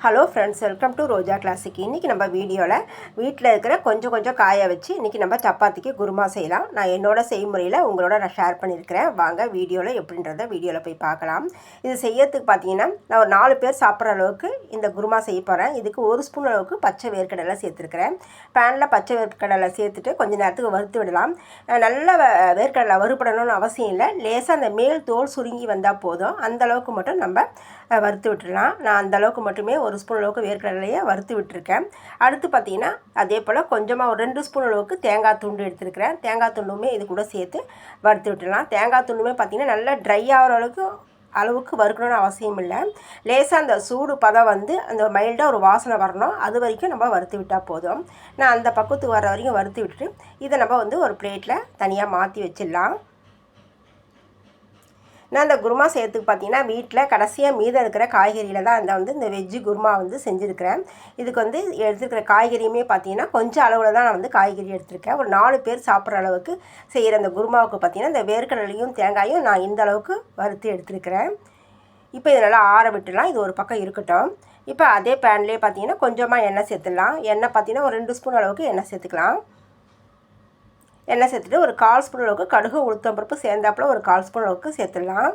Hello friends, welcome to Roja classic. இன்றைக்கி நம்ம வீடியோவில் வீட்டில் இருக்கிற கொஞ்சம் காயை வச்சு இன்றைக்கி நம்ம சப்பாத்திக்கு குருமா செய்யலாம். நான் என்னோடய செய்முறையில் உங்களோட நான் ஷேர் பண்ணியிருக்கிறேன். வாங்க வீடியோவில் எப்படின்றத வீடியோவில் போய் பார்க்கலாம். இது செய்யறதுக்கு பார்த்தீங்கன்னா நான் ஒரு 4 பேர் சாப்பிட்ற அளவுக்கு இந்த குருமா செய்ய போகிறேன். இதுக்கு 1 ஸ்பூன் அளவுக்கு பச்சை வேர்க்கடலை சேர்த்துருக்கிறேன். பேனில் பச்சை வேர்க்கடலை சேர்த்துட்டு கொஞ்சம் நேரத்துக்கு வறுத்து விடலாம். நல்ல வேர்க்கடலை வறுபடணும்னு அவசியம் இல்லை. லேசாக அந்த மேல் தோல் சுருங்கி வந்தால் போதும். அந்தளவுக்கு மட்டும் நம்ம வறுத்து விட்டுடலாம். நான் அந்தளவுக்கு மட்டுமே 1 ஸ்பூன் அளவுக்கு வேர்க்கடலையை வறுத்து விட்டுருக்கேன். அடுத்து பார்த்திங்கன்னா அதே போல் கொஞ்சமாக ஒரு 2 ஸ்பூன் அளவுக்கு தேங்காய் துண்டு எடுத்துருக்கிறேன். தேங்காய் துண்டுமே இது கூட சேர்த்து வறுத்து விட்டுடலாம். தேங்காய் துண்டுமே பார்த்திங்கன்னா நல்லா ட்ரை ஆகிற அளவுக்கு வறுக்கணும்னு அவசியம் இல்லை. லேசாக அந்த சூடு பதம் வந்து அந்த மைல்டாக ஒரு வாசனை வரணும். அது வரைக்கும் நம்ம வறுத்து விட்டால் போதும். நான் அந்த பக்குவத்துக்கு வர வரைக்கும் வறுத்து விட்டுட்டு இதை நம்ம வந்து ஒரு பிளேட்டில் தனியாக மாற்றி வச்சிடலாம். நான் இந்த குருமா செய்யறதுக்கு பார்த்தீங்கன்னா வீட்டில் கடைசியாக மீதம் இருக்கிற காய்கறியில் தான் இந்த வெஜ்ஜு குருமா வந்து செஞ்சுருக்கிறேன். இதுக்கு வந்து எடுத்துருக்கிற காய்கறியுமே பார்த்தீங்கன்னா கொஞ்சம் அளவில் தான் நான் வந்து காய்கறி எடுத்துருக்கேன். ஒரு 4 பேர் சாப்பிட்ற அளவுக்கு செய்கிற அந்த குருமாவுக்கு பார்த்தீங்கன்னா இந்த வேர்க்கடலையும் தேங்காயும் நான் இந்த அளவுக்கு வறுத்து எடுத்துருக்கிறேன். இப்போ இதை நல்லா ஆற விட்டுடலாம். இது ஒரு பக்கம் இருக்கட்டும். இப்போ அதே பேன்லேயே பார்த்தீங்கன்னா கொஞ்சமாக எண்ணெய் சேர்த்துடலாம். எண்ணெய் பார்த்தீங்கன்னா ஒரு 2 ஸ்பூன் அளவுக்கு எண்ணெய் சேர்த்துக்கலாம். எண்ணெய் சேர்த்துட்டு ஒரு 1/4 ஸ்பூன் அளவுக்கு கடுகு உளுத்தம்பருப்பு சேர்ந்தாப்பில் ஒரு 1/4 ஸ்பூன் அளவுக்கு சேர்த்துடலாம்.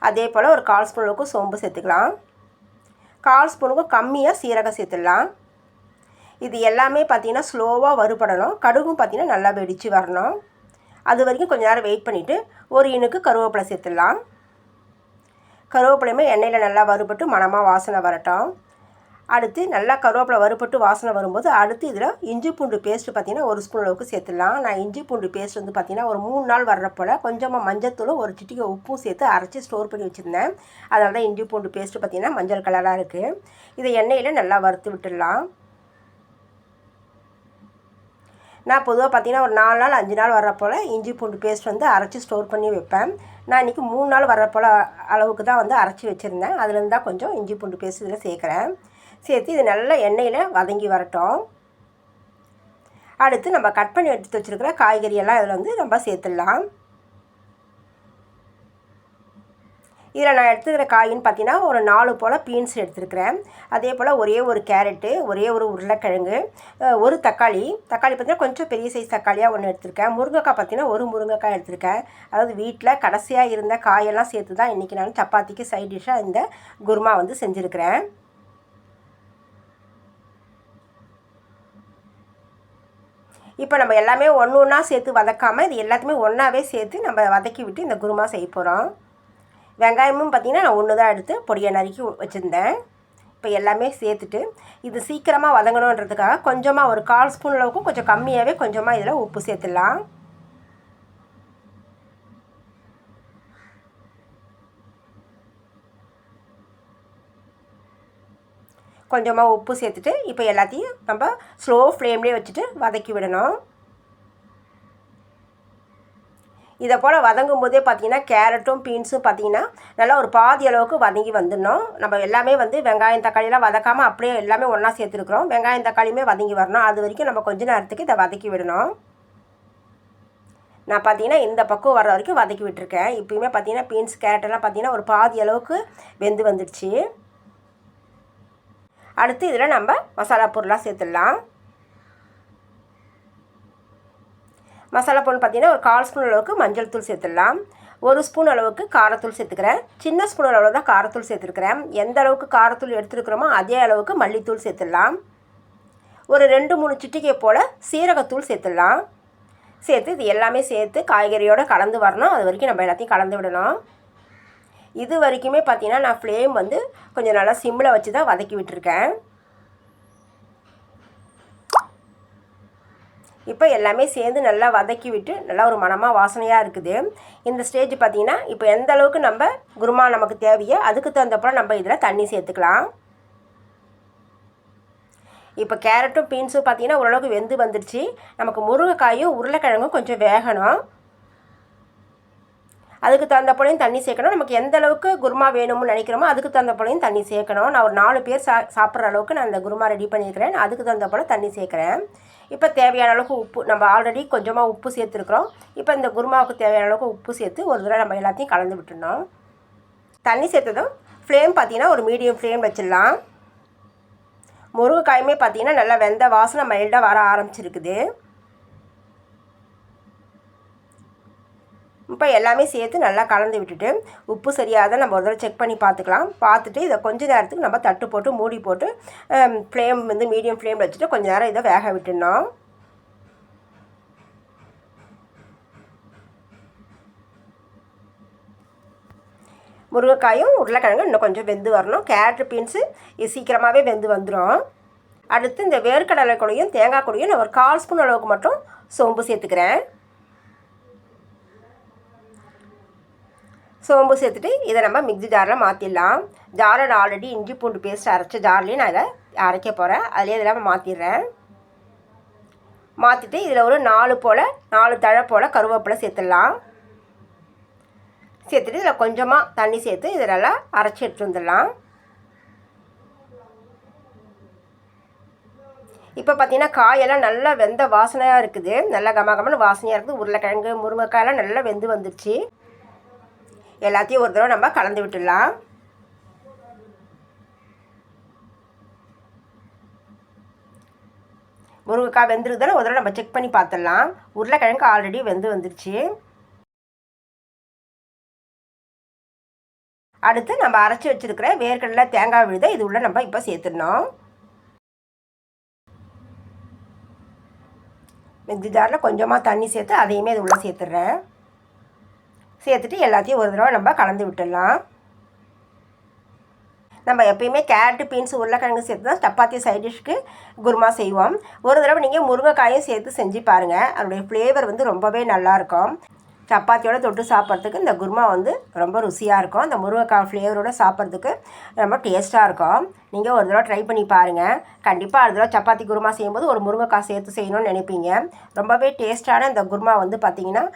அதே போல் ஒரு 1/4 ஸ்பூன் அளவுக்கு சோம்பு சேர்த்துக்கலாம். 1/4 ஸ்பூனுக்கும் கம்மியாக சீரகம் சேர்த்துடலாம். இது எல்லாமே பார்த்திங்கன்னா ஸ்லோவாக வறுபடணும். கடுகும் பார்த்திங்கன்னா நல்லா வெடித்து வரணும். அது வரைக்கும் கொஞ்சம் நேரம் வெயிட் பண்ணிவிட்டு ஒரு இனுக்கு கருவேப்பிலை சேர்த்துடலாம். கருவேப்பிலையுமே எண்ணெயில் நல்லா வறுபட்டு மணமாக வாசனை வரட்டும். அடுத்து நல்லா கருவேப்பிலை வறுபட்டு வாசனை வரும்போது அடுத்து இதில் இஞ்சி பூண்டு பேஸ்ட்டு பார்த்திங்கன்னா 1 ஸ்பூன் அளவுக்கு சேர்த்துடலாம். நான் இஞ்சி பூண்டு பேஸ்ட் வந்து பார்த்திங்கன்னா ஒரு 3 நாள் வர்றப்போல் கொஞ்சமாக மஞ்சத்தூளும் ஒரு சிட்டிகை உப்பும் சேர்த்து அரைச்சி ஸ்டோர் பண்ணி வச்சுருந்தேன். அதனால தான் இஞ்சி பூண்டு பேஸ்ட்டு பார்த்திங்கன்னா மஞ்சள் கலராக இருக்குது. இதை எண்ணெயில் நல்லா வறுத்து விட்டுடலாம். நான் பொதுவாக பார்த்திங்கன்னா ஒரு 4 நாள் 5 நாள் வர்றப்போல் இஞ்சி பூண்டு பேஸ்ட் வந்து அரைச்சி ஸ்டோர் பண்ணி வைப்பேன். நான் இன்றைக்கி 3 நாள் வர்றப்போல் அளவுக்கு தான் வந்து அரைச்சி வச்சுருந்தேன். அதுலேருந்து தான் கொஞ்சம் இஞ்சி பூண்டு பேஸ்ட் இதில் சேர்க்குறேன். சேர்த்து இது நல்லா எண்ணெயில் வதங்கி வரட்டும். அடுத்து நம்ம கட் பண்ணி எடுத்து வச்சுருக்கிற காய்கறியெல்லாம் இதில் வந்து நம்ம சேர்த்துடலாம். இதில் நான் எடுத்துக்கிற காயின்னு பார்த்தீங்கன்னா ஒரு 4 போல் பீன்ஸ் எடுத்துருக்கிறேன். அதே போல் ஒரே ஒரு கேரட்டு, ஒரே ஒரு உருளைக்கிழங்கு, ஒரு தக்காளி பார்த்திங்கன்னா கொஞ்சம் பெரிய சைஸ் தக்காளியாக ஒன்று எடுத்திருக்கேன். முருங்கைக்காய் பார்த்திங்கன்னா ஒரு முருங்கைக்காய் எடுத்திருக்கேன். அதாவது வீட்டில் கடைசியாக இருந்த காயெல்லாம் சேர்த்து தான் இன்றைக்கி நான் சப்பாத்திக்கு சைட் டிஷ்ஷாக இந்த குருமா வந்து செஞ்சுருக்கிறேன். இப்போ நம்ம எல்லாமே ஒன்றா சேர்த்து வதக்காமல் இது எல்லாத்தையுமே ஒன்றாவே சேர்த்து நம்ம வதக்கி விட்டு இந்த குருமா செய்ய போகிறோம். வெங்காயமும் பார்த்திங்கன்னா நான் ஒன்று தான் எடுத்து பொடியை நறுக்கி வச்சுருந்தேன். இப்போ எல்லாமே சேர்த்துட்டு இது சீக்கிரமாக வதங்கணுன்றதுக்காக கொஞ்சமாக ஒரு 1/4 ஸ்பூன் அளவுக்கும் கொஞ்சம் கம்மியாகவே கொஞ்சமாக இதில் உப்பு சேர்த்துடலாம். கொஞ்சமாக உப்பு சேர்த்துட்டு இப்போ எல்லாத்தையும் நம்ம ஸ்லோ ஃப்ளேம்லேயே வச்சுட்டு வதக்கி விடணும். இதை போல் வதங்கும் போதே பார்த்திங்கன்னா கேரட்டும் பீன்ஸும் பார்த்திங்கன்னா நல்லா ஒரு பாதி அளவுக்கு வதங்கி வந்துடணும். நம்ம எல்லாமே வந்து வெங்காயம் தக்காளியெலாம் வதக்காமல் அப்படியே எல்லாமே ஒன்றா சேர்த்துருக்குறோம். வெங்காயம் தக்காளியுமே வதங்கி வரணும். அது வரைக்கும் நம்ம கொஞ்ச நேரத்துக்கு இதை வதக்கி விடணும். நான் பார்த்திங்கன்னா இந்த பக்கம் வர வரைக்கும் வதக்கி விட்டுருக்கேன். இப்போயுமே பார்த்திங்கன்னா பீன்ஸ் கேரட்டெல்லாம் பார்த்திங்கன்னா ஒரு பாதி அளவுக்கு வெந்து வந்துடுச்சு. அடுத்து இதில் நம்ம மசாலா பொருளாக சேர்த்துடலாம். மசாலா பொருள் பார்த்திங்கன்னா ஒரு 1/4 ஸ்பூன் அளவுக்கு மஞ்சள் தூள் சேர்த்துடலாம். 1 ஸ்பூன் அளவுக்கு காரத்தூள் சேர்த்துக்கிறேன். சின்ன ஸ்பூன் அளவில் தான் காரத்தூள் சேர்த்துருக்கிறேன். எந்த அளவுக்கு காரத்தூள் எடுத்துருக்குறோமோ அதே அளவுக்கு மல்லித்தூள் சேர்த்துடலாம். ஒரு 2-3 சிட்டிகை போல் சீரகத்தூள் சேர்த்துடலாம். சேர்த்து இது எல்லாமே சேர்த்து காய்கறியோடு கலந்து வரணும். அது வரைக்கும் நம்ம எல்லாத்தையும் கலந்து விடணும். இது வரைக்குமே பார்த்திங்கன்னா நான் ஃப்ளேம் வந்து கொஞ்சம் நல்லா சிம்மில் வச்சு தான் வதக்கி விட்டுருக்கேன். இப்போ எல்லாமே சேர்ந்து நல்லா வதக்கி விட்டு நல்லா ஒரு மணமாக வாசனையாக இருக்குது. இந்த ஸ்டேஜ் பார்த்திங்கன்னா இப்போ எந்த அளவுக்கு நம்ம குருமா நமக்கு தேவையோ அதுக்கு தகுந்தப்பறம் நம்ம இதில் தண்ணி சேர்த்துக்கலாம். இப்போ கேரட்டும் பீன்ஸும் பார்த்திங்கன்னா ஓரளவுக்கு வெந்து வந்துடுச்சு. நமக்கு முருங்கைக்காயும் உருளைக்கிழங்கும் கொஞ்சம் வேகணும். அதுக்கு தகுந்த போலையும் தண்ணி சேர்க்கணும். நமக்கு எந்த அளவுக்கு குருமா வேணும்னு நினைக்கிறோமோ அதுக்கு தகுந்த போலையும் தண்ணி சேர்க்கணும். நான் ஒரு 4 பேர் சாப்பிட்ற அளவுக்கு நான் இந்த குருமா ரெடி பண்ணியிருக்கிறேன். அதுக்கு தகுந்த போல் தண்ணி சேர்க்குறேன். இப்போ தேவையான அளவுக்கு உப்பு நம்ம ஆல்ரெடி கொஞ்சமாக உப்பு சேர்த்துருக்குறோம். இப்போ இந்த குருமாவுக்கு தேவையான அளவுக்கு உப்பு சேர்த்து ஒரு தடவை நம்ம எல்லாத்தையும் கலந்து விட்டுடணும். தண்ணி சேர்த்ததும் ஃப்ளேம் பார்த்திங்கன்னா ஒரு மீடியம் ஃப்ளேம் வச்சிடலாம். முருங்கைக்காயுமே பார்த்திங்கன்னா நல்லா வெந்த வாசனை மைல்டாக வர ஆரம்பிச்சிருக்குது. இப்போ எல்லாமே சேர்த்து நல்லா கலந்து விட்டுட்டு உப்பு சரியாக நம்ம ஒரு தடவை செக் பண்ணி பார்த்துக்கலாம். பார்த்துட்டு இதை கொஞ்சம் நேரத்துக்கு நம்ம தட்டு போட்டு மூடி போட்டு ஃப்ளேம் வந்து மீடியம் ஃப்ளேமில் வச்சுட்டு கொஞ்சம் நேரம் இதை வேக விட்டுடணும். முருங்கைக்காயும் உருளைக்கிழங்கு இன்னும் கொஞ்சம் வெந்து வரணும். கேரட்டு பீன்ஸு இது சீக்கிரமாகவே வெந்து வந்துடும். அடுத்து இந்த வேர்க்கடலை கூடையும் தேங்காய் கூடையும் நான் ஒரு 1/4 ஸ்பூன் அளவுக்கு மட்டும் சோம்பு சேர்த்துக்கிறேன். சோம்பு சேர்த்துட்டு இதை நம்ம மிக்ஸி ஜாரில் மாற்றிடலாம். ஜாரில் ஆல்ரெடி இஞ்சி பூண்டு பேஸ்ட் அரைச்ச ஜார்லேயும் நான் இதை அரைக்க போகிறேன். அதிலே இதெல்லாம் மாற்றிடுறேன். மாற்றிட்டு இதில் ஒரு 4 தழை போல் கருவேப்பிலை சேர்த்துடலாம். சேர்த்துட்டு இதில் கொஞ்சமாக தண்ணி சேர்த்து இதை நல்லா அரைச்சி எடுத்து வந்துடலாம். இப்போ பார்த்திங்கன்னா காயெல்லாம் நல்லா வெந்த வாசனையாக இருக்குது. நல்லா கமகமன்னு வாசனையாக இருக்குது. உருளைக்கிழங்கு முருங்கைக்காயெல்லாம் நல்லா வெந்து வந்துடுச்சு. எல்லாத்தையும் ஒரு தடவை நம்ம கலந்து விட்டுடலாம். முருங்கைக்காய் வெந்துருக்குதானே ஒரு தடவை நம்ம செக் பண்ணி பார்த்துடலாம். உருளைக்கிழங்கு ஆல்ரெடி வெந்து வந்துருச்சு. அடுத்து நம்ம அரைச்சி வச்சுருக்கிற வேர்க்கடலை தேங்காய் விழுதை இது உள்ள நம்ம இப்போ சேர்த்துடணும். மிக்ஸி ஜாரில் கொஞ்சமாக தண்ணி சேர்த்து அதையுமே இது உள்ளே சேர்த்துட்றேன். சேர்த்துட்டு எல்லாத்தையும் ஒரு தடவை நம்ம கலந்து விட்டுடலாம். நம்ம எப்பயுமே கேரட்டு பீன்ஸ் உருளைக்கிழங்கு சேர்த்து தான் சப்பாத்தி சைட் டிஷ்க்கு குருமா செய்வோம். ஒரு தடவை நீங்கள் முருங்கைக்காயும் சேர்த்து செஞ்சு பாருங்கள். அதனுடைய ஃப்ளேவர் வந்து ரொம்பவே நல்லாயிருக்கும். சப்பாத்தியோட தொட்டு சாப்பிட்றதுக்கு இந்த குருமா வந்து ரொம்ப ருசியாக இருக்கும். அந்த முருங்கைக்காய் ஃப்ளேவரோடு சாப்பிட்றதுக்கு ரொம்ப டேஸ்ட்டாக இருக்கும். நீங்கள் ஒரு தடவை ட்ரை பண்ணி பாருங்கள். கண்டிப்பாக அடுத்த தடவை சப்பாத்தி குருமா செய்யும்போது ஒரு முருங்கைக்காய் சேர்த்து செய்யணும்னு நினைப்பீங்க. ரொம்பவே டேஸ்ட்டான இந்த குருமா வந்து பார்த்திங்கன்னா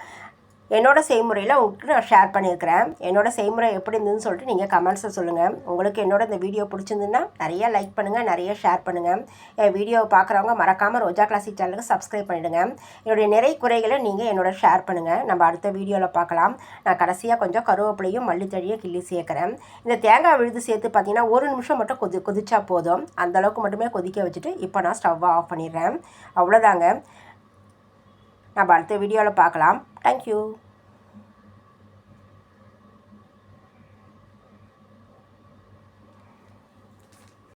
என்னோடய செய்முறையில் உங்களுக்கு நான் ஷேர் பண்ணியிருக்கிறேன். என்னோடய செய்முறை எப்படி இருந்ததுன்னு சொல்லிட்டு நீங்கள் கமெண்ட்ஸில் சொல்லுங்கள். உங்களுக்கு என்னோட இந்த வீடியோ பிடிச்சிருந்துன்னா நிறைய லைக் பண்ணுங்கள், நிறைய ஷேர் பண்ணுங்கள். என் வீடியோவை பார்க்குறவங்க மறக்காமல் ரோஜா கிளாசிக் சேனலுக்கு சப்ஸ்கிரைப் பண்ணிவிடுங்க. என்னுடைய நிறை குறைகளை நீங்கள் என்னோட ஷேர் பண்ணுங்கள். நம்ம அடுத்த வீடியோவில் பார்க்கலாம். நான் கடைசியாக கொஞ்சம் கருவேப்பிலையும் மல்லித்தழியும் கிள்ளி சேர்க்குறேன். இந்த தேங்காய் விழுது சேர்த்து பார்த்திங்கன்னா 1 நிமிஷம் மட்டும் கொதிச்சா போதும். அந்தளவுக்கு மட்டுமே கொதிக்க வச்சுட்டு இப்போ நான் ஸ்டவ்வை ஆஃப் பண்ணிடுறேன். அவ்வளோதாங்க. நம்ம அடுத்த வீடியோவில் பார்க்கலாம். தேங்க்யூ.